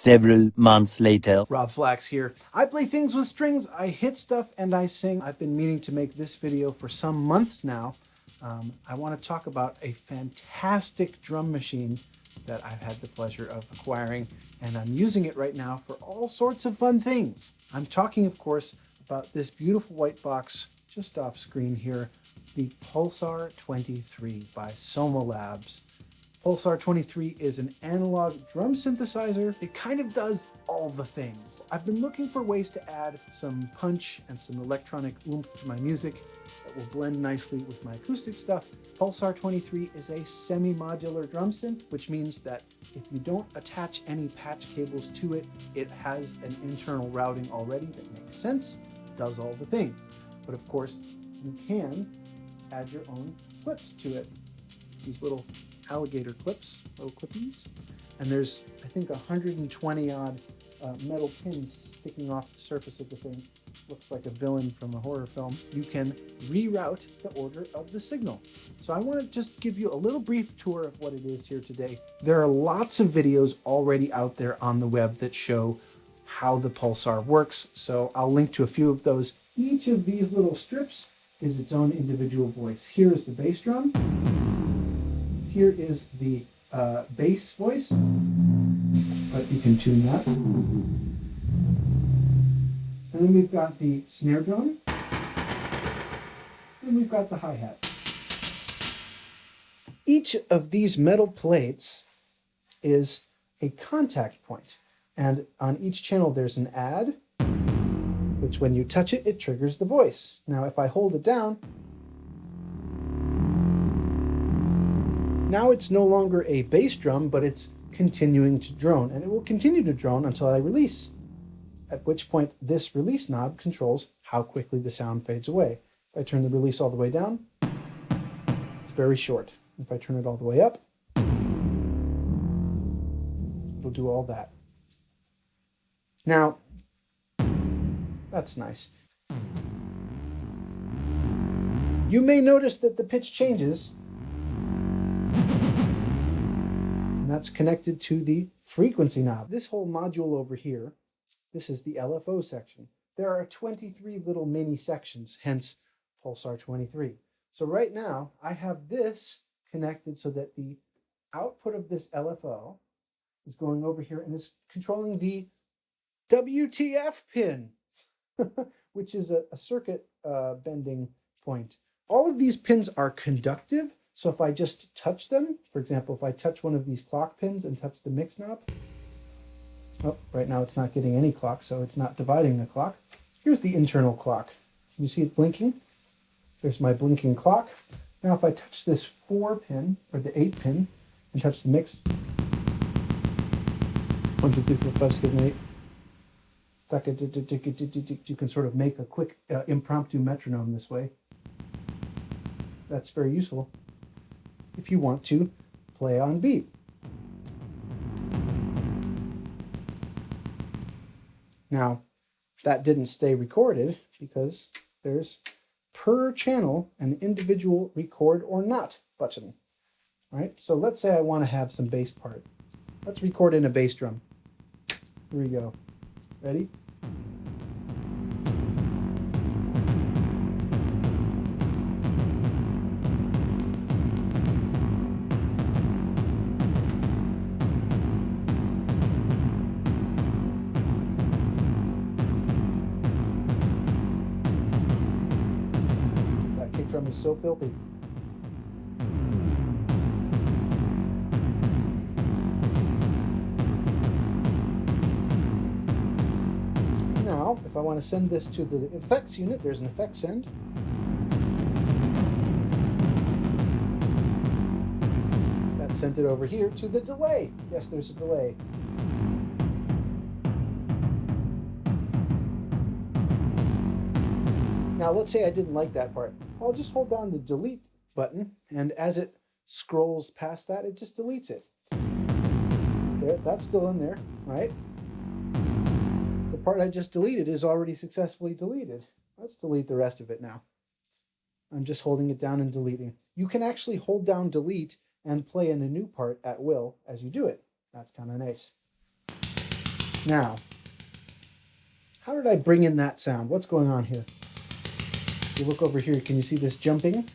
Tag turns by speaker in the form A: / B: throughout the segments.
A: Several months later.
B: Rob Flax here. I play things with strings, I hit stuff, and I sing. I've been meaning to make this video for some months now. I want to talk about a fantastic drum machine that I've had the pleasure of acquiring, and I'm using it right now for all sorts of fun things. I'm talking, of course, about this beautiful white box just off screen here, the Pulsar-23 by Soma Labs. Pulsar-23 is an analog drum synthesizer. It kind of does all the things. I've been looking for ways to add some punch and some electronic oomph to my music that will blend nicely with my acoustic stuff. Pulsar-23 is a semi-modular drum synth, which means that if you don't attach any patch cables to it, it has an internal routing already that makes sense, does all the things. But of course, you can add your own clips to it. These little alligator clips, little clippies. And there's, I think, 120 odd metal pins sticking off the surface of the thing. Looks like a villain from a horror film. You can reroute the order of the signal. So I want to just give you a little brief tour of what it is here today. There are lots of videos already out there on the web that show how the Pulsar works. So I'll link to a few of those. Each of these little strips is its own individual voice. Here is the bass drum. Here is the bass voice, but you can tune that. And then we've got the snare drum, and we've got the hi-hat. Each of these metal plates is a contact point, and on each channel there's an add, which when you touch it, it triggers the voice. Now if I hold it down, now it's no longer a bass drum, but it's continuing to drone, and it will continue to drone until I release, at which point this release knob controls how quickly the sound fades away. If I turn the release all the way down, very short. If I turn it all the way up, it'll do all that. Now, that's nice. You may notice that the pitch changes. And that's connected to the frequency knob. This whole module over here, this is the LFO section. There are 23 little mini sections, hence Pulsar-23. So right now, I have this connected so that the output of this LFO is going over here and is controlling the WTF pin, which is a circuit bending point. All of these pins are conductive. So if I just touch them, for example, if I touch one of these clock pins and touch the mix knob, oh, right now it's not getting any clock, so it's not dividing the clock. Here's the internal clock. Can you see it blinking? There's my blinking clock. Now if I touch this 4 pin, or the 8 pin, and touch the mix, 1, 2, 3, 4, 5, 6, 7, 8. You can sort of make a quick impromptu metronome this way. That's very useful if you want to play on beat. Now, that didn't stay recorded because there's per channel an individual record or not button. Right? So let's say I want to have some bass part. Let's record in a bass drum. Here we go. Ready? That kick drum is so filthy. Now, if I want to send this to the effects unit, there's an effect send. That sent it over here to the delay. Yes, there's a delay. Now, let's say I didn't like that part. I'll just hold down the delete button, and as it scrolls past that, it just deletes it. There, that's still in there, right? The part I just deleted is already successfully deleted. Let's delete the rest of it now. I'm just holding it down and deleting. You can actually hold down delete and play in a new part at will as you do it. That's kind of nice. Now, how did I bring in that sound? What's going on here? If you look over here, can you see this jumping?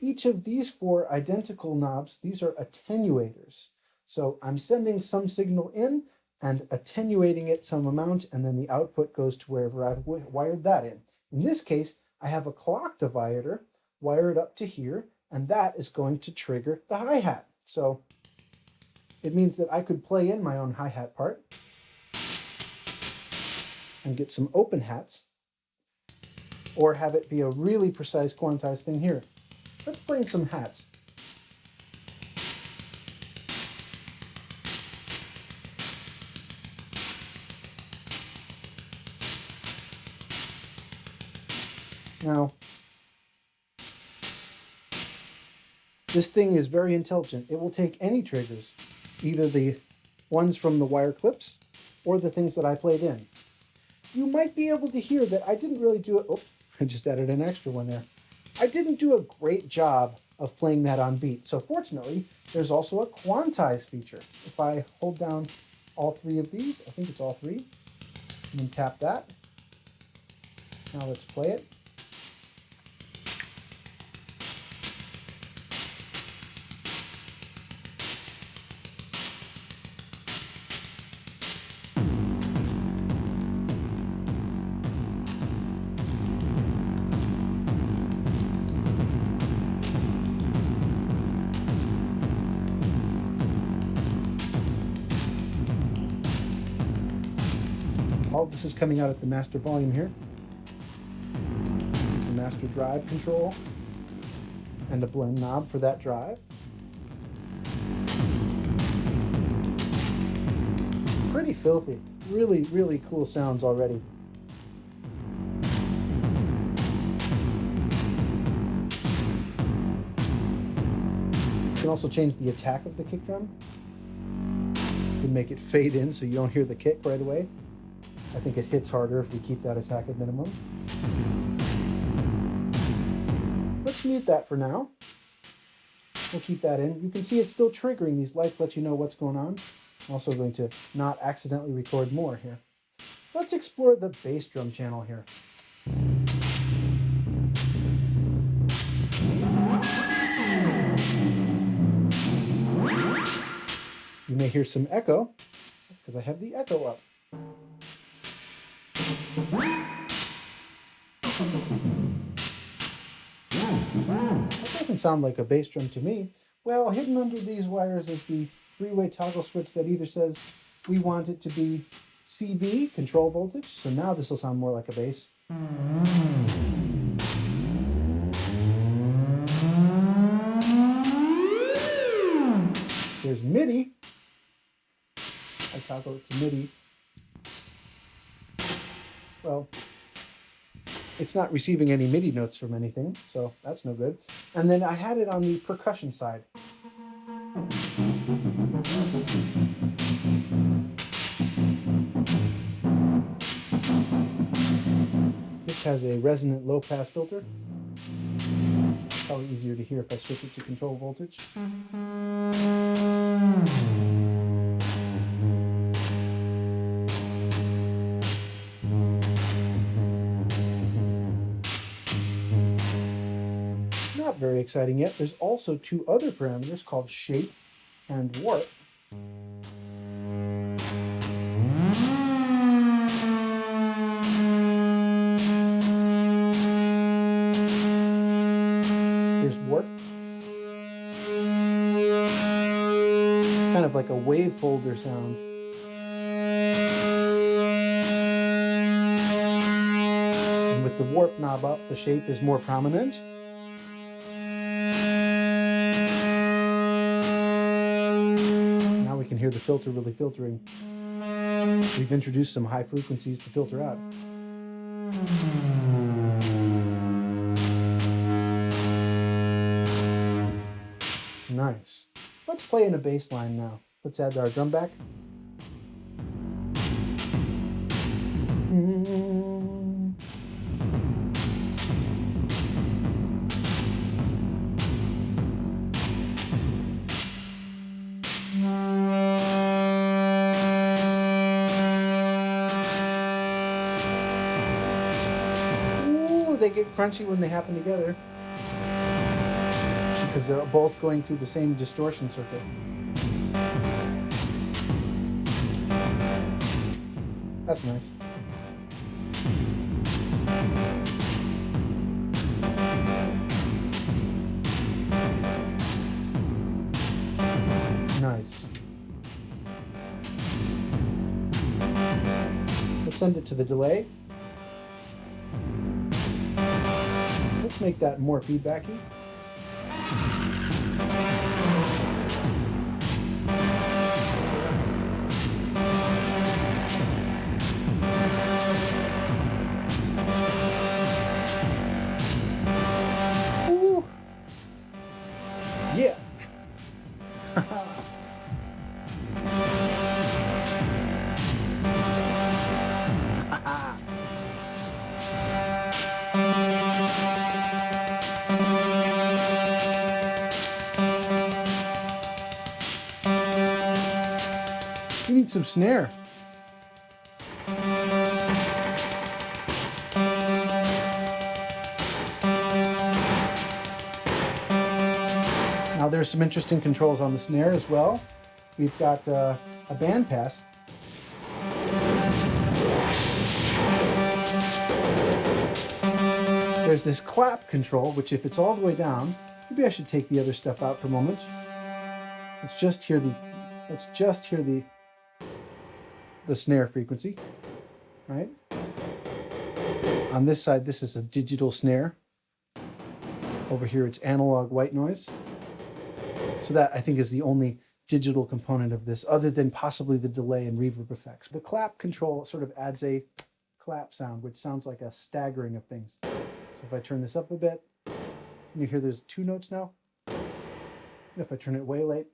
B: Each of these 4 identical knobs, these are attenuators. So I'm sending some signal in and attenuating it some amount, and then the output goes to wherever I've wired that in. In this case, I have a clock divider wired up to here, and that is going to trigger the hi-hat. So it means that I could play in my own hi-hat part and get some open hats, or have it be a really precise quantized thing here. Let's play in some hats. Now, this thing is very intelligent. It will take any triggers, either the ones from the wire clips or the things that I played in. You might be able to hear that I didn't really do it. Oh, I just added an extra one there. I didn't do a great job of playing that on beat. So fortunately, there's also a quantize feature. If I hold down all 3 of these, I think it's all 3, and then tap that. Now let's play it. All of this is coming out at the master volume here. There's a master drive control and a blend knob for that drive. Pretty filthy. Really, really cool sounds already. You can also change the attack of the kick drum. You can make it fade in so you don't hear the kick right away. I think it hits harder if we keep that attack at minimum. Let's mute that for now. We'll keep that in. You can see it's still triggering. These lights let you know what's going on. I'm also going to not accidentally record more here. Let's explore the bass drum channel here. You may hear some echo. That's because I have the echo up. That doesn't sound like a bass drum to me. Well, hidden under these wires is the 3-way toggle switch that either says we want it to be CV, control voltage, so now this will sound more like a bass. There's MIDI. I toggle it to MIDI. Well, it's not receiving any MIDI notes from anything, so that's no good. And then I had it on the percussion side. This has a resonant low-pass filter. Probably easier to hear if I switch it to control voltage. Not very exciting yet. There's also 2 other parameters called shape and warp. Here's warp. It's kind of like a wave folder sound. And with the warp knob up, the shape is more prominent. Now we can hear the filter really filtering. We've introduced some high frequencies to filter out. Nice. Let's play in a bass line now. Let's add our drum back. Ooh, they get crunchy when they happen together because they're both going through the same distortion circuit. That's nice. Nice. Let's send it to the delay. Let's make that more feedbacky. Ooh. Yeah. You need some snare. Now there's some interesting controls on the snare as well. We've got a band pass. There's this clap control, which if it's all the way down, maybe I should take the other stuff out for a moment. Let's just hear the snare frequency, right? On this side, this is a digital snare. Over here, it's analog white noise. So that, I think, is the only digital component of this, other than possibly the delay and reverb effects. The clap control sort of adds a clap sound, which sounds like a staggering of things. So if I turn this up a bit, can you hear there's 2 notes now? And if I turn it way late,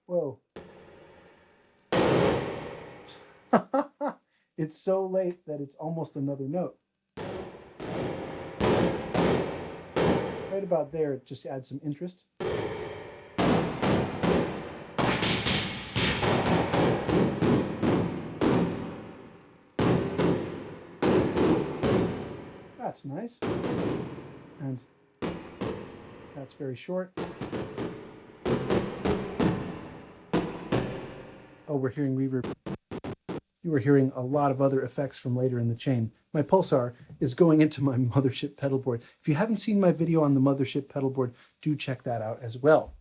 B: whoa. It's so late that it's almost another note. Right about there, it just adds some interest. That's nice. And that's very short. Oh, we're hearing reverb. You were hearing a lot of other effects from later in the chain. My Pulsar is going into my mothership pedal board. If you haven't seen my video on the mothership pedal board, do check that out as well.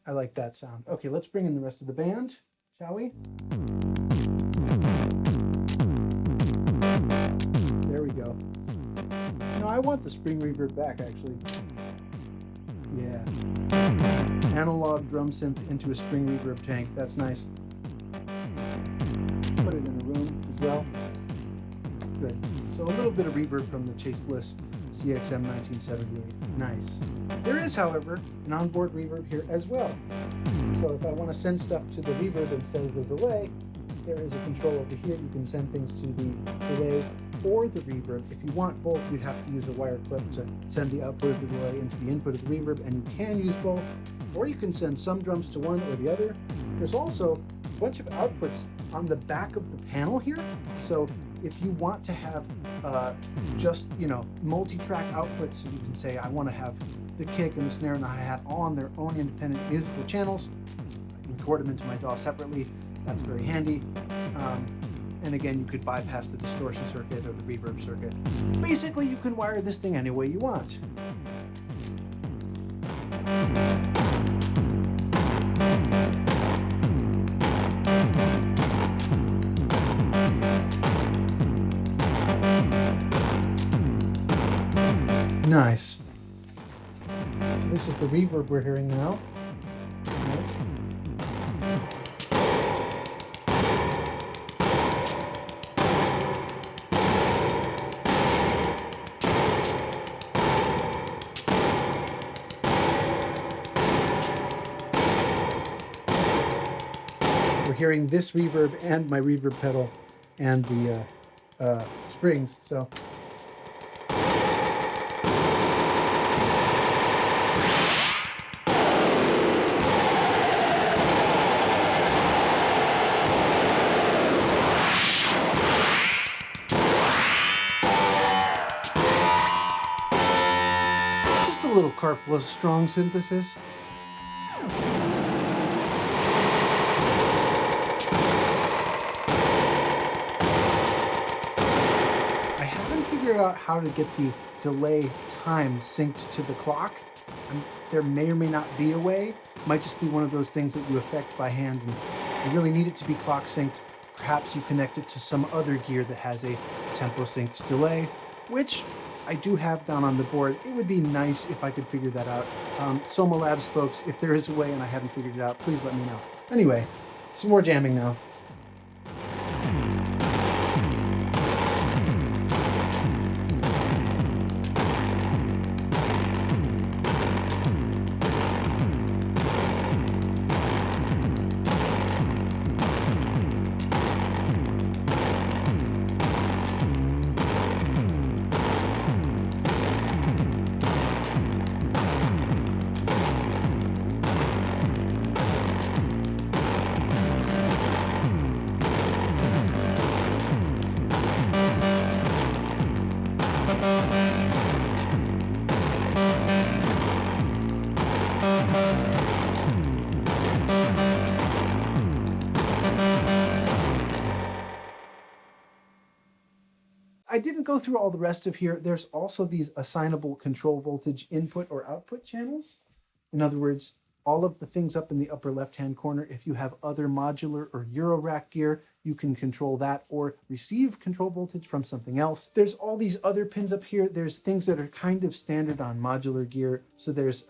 B: I like that sound. Okay, let's bring in the rest of the band, shall we? There we go. No, I want the spring reverb back, actually. Yeah. Analog drum synth into a spring reverb tank. That's nice. Put it in a room as well. Good. So a little bit of reverb from the Chase Bliss CXM 1978. Nice. There is, however, an onboard reverb here as well. So if I want to send stuff to the reverb instead of the delay, there is a control over here. You can send things to the delay or the reverb. If you want both, you'd have to use a wire clip to send the output of the delay into the input of the reverb, and you can use both, or you can send some drums to one or the other. There's also a bunch of outputs on the back of the panel here. So if you want to have just, multi-track outputs, so you can say, I want to have the kick and the snare and the hi-hat all on their own independent musical channels. I can record them into my DAW separately. That's very handy. And again, you could bypass the distortion circuit or the reverb circuit. Basically, you can wire this thing any way you want. Nice. So this is the reverb we're hearing now. We're hearing this reverb and my reverb pedal and the springs. So Just a little Carplus strong synthesis. I haven't figured out how to get the delay time synced to the clock. There may or may not be a way. It might just be one of those things that you affect by hand, and if you really need it to be clock synced, perhaps you connect it to some other gear that has a tempo synced delay, which I do have down on the board. It would be nice if I could figure that out. Soma Labs folks, if there is a way and I haven't figured it out, please let me know. Anyway, some more jamming now. I didn't go through all the rest of here. There's also these assignable control voltage input or output channels. In other words, all of the things up in the upper left-hand corner, if you have other modular or Euro rack gear, you can control that or receive control voltage from something else. There's all these other pins up here. There's things that are kind of standard on modular gear. So there's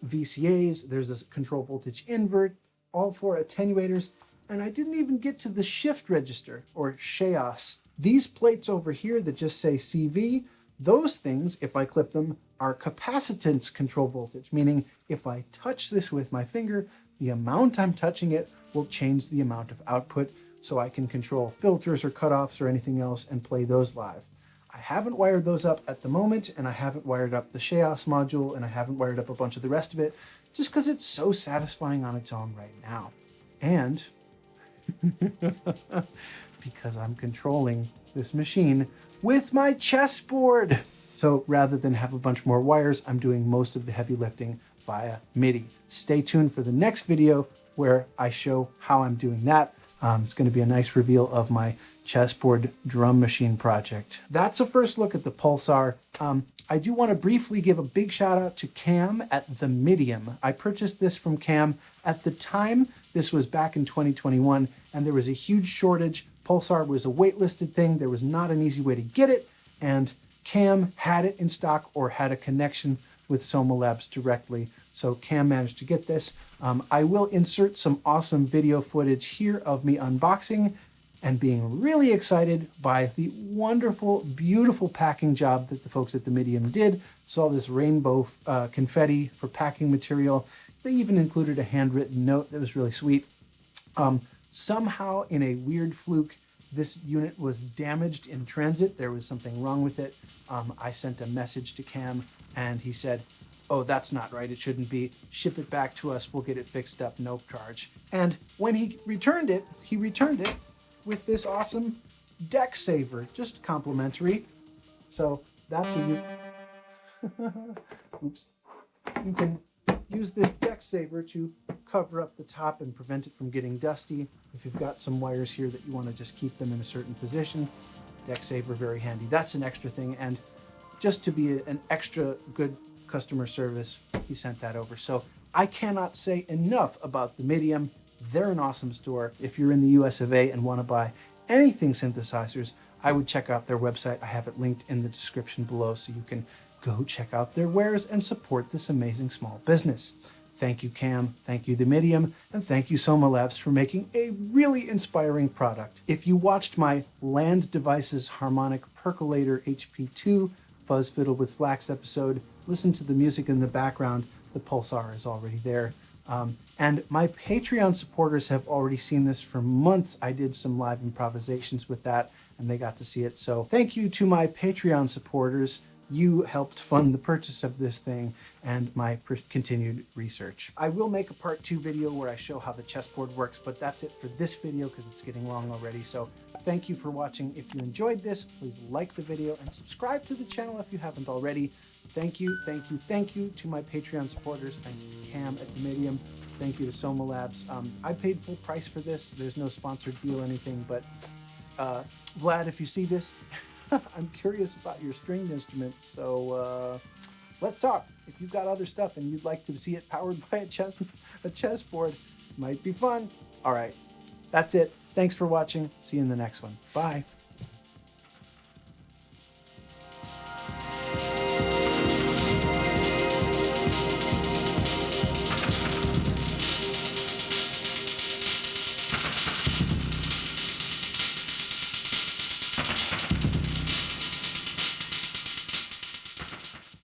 B: VCAs, there's a control voltage invert, all for attenuators. And I didn't even get to the shift register or chaos. These plates over here that just say CV, those things, if I clip them, are capacitance control voltage, meaning if I touch this with my finger, the amount I'm touching it will change the amount of output, so I can control filters or cutoffs or anything else and play those live. I haven't wired those up at the moment, and I haven't wired up the chaos module, and I haven't wired up a bunch of the rest of it, just because it's so satisfying on its own right now. And because I'm controlling this machine with my chessboard. So rather than have a bunch more wires, I'm doing most of the heavy lifting via MIDI. Stay tuned for the next video where I show how I'm doing that. It's going to be a nice reveal of my chessboard drum machine project. That's a first look at the Pulsar. I do want to briefly give a big shout out to Cam at the Midium. I purchased this from Cam. At the time, this was back in 2021, and there was a huge shortage. Pulsar was a waitlisted thing. There was not an easy way to get it, and Cam had it in stock or had a connection with Soma Labs directly. So Cam managed to get this. I will insert some awesome video footage here of me unboxing and being really excited by the wonderful, beautiful packing job that the folks at the Midium did. Saw this rainbow confetti for packing material. They even included a handwritten note that was really sweet. Somehow, in a weird fluke, this unit was damaged in transit. There was something wrong with it. I sent a message to Cam, and he said, "Oh, that's not right. It shouldn't be. Ship it back to us. We'll get it fixed up, no charge." And when he returned it with this awesome deck saver, just complimentary. So that's a oops. You can use this deck saver to cover up the top and prevent it from getting dusty. If you've got some wires here that you want to just keep them in a certain position, deck saver, very handy. That's an extra thing, and just to be an extra good customer service, he sent that over. So I cannot say enough about the Midium. They're an awesome store. If you're in the US of A and want to buy anything synthesizers, I would check out their website. I have it linked in the description below, so you can go check out their wares and support this amazing small business. Thank you, Cam. Thank you, the Midium. And thank you, Soma Labs, for making a really inspiring product. If you watched my Land Devices Harmonic Percolator HP2 Fuzz Fiddle with Flax episode, listen to the music in the background. The Pulsar is already there. And my Patreon supporters have already seen this for months. I did some live improvisations with that, and they got to see it. So thank you to my Patreon supporters. You helped fund the purchase of this thing and my continued research. I will make a part 2 video where I show how the chessboard works, but that's it for this video because it's getting long already. So thank you for watching. If you enjoyed this, please like the video and subscribe to the channel if you haven't already. Thank you to my Patreon supporters. Thanks to Cam at the Midium. Thank you to Soma Labs. I paid full price for this. There's no sponsored deal or anything, but Vlad, if you see this, I'm curious about your stringed instruments, so let's talk. If you've got other stuff and you'd like to see it powered by a chessboard, might be fun. All right, that's it. Thanks for watching. See you in the next one. Bye.